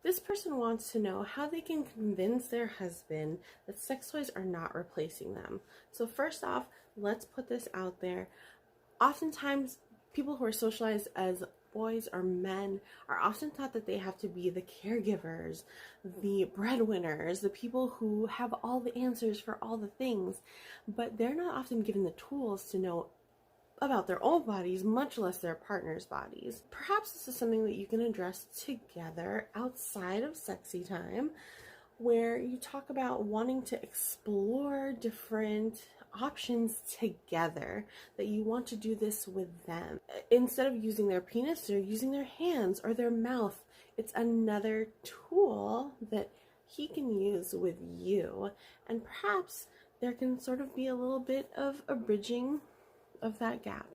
This person wants to know how they can convince their husband that sex toys are not replacing them. So first off, let's put this out there. Oftentimes, people who are socialized as boys or men are often taught that they have to be the caregivers, the breadwinners, the people who have all the answers for all the things, but they're not often given the tools to know about their own bodies, much less their partner's bodies. Perhaps this is something that you can address together outside of sexy time, where you talk about wanting to explore different options together, that you want to do this with them. Instead of using their penis, they're using their hands or their mouth. It's another tool that he can use with you, and perhaps there can sort of be a little bit of a bridging of that gap.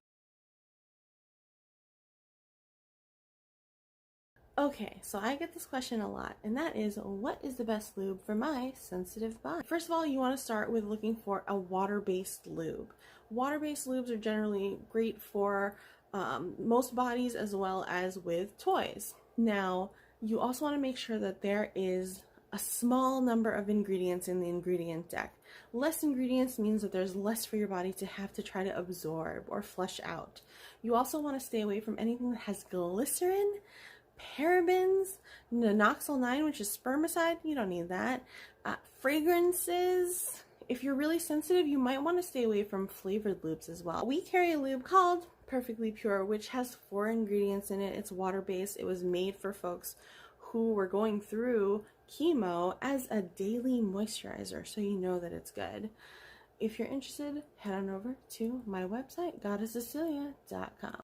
Okay, so I get this question a lot, and that is, what is the best lube for my sensitive body? First of all, you want to start with looking for a water-based lube. Water-based lubes are generally great for most bodies, as well as with toys. Now, you also want to make sure that there is a small number of ingredients in the ingredient deck. Less ingredients means that there's less for your body to have to try to absorb or flush out. You also want to stay away from anything that has glycerin, parabens, nonoxyl 9, which is spermicide, you don't need that, fragrances. If you're really sensitive, you might want to stay away from flavored lubes as well. We carry a lube called Perfectly Pure, which has 4 ingredients in it. It's water-based. It was made for folks who were going through chemo as a daily moisturizer, so you know that it's good. If you're interested, head on over to my website, GoddessCecilia.com.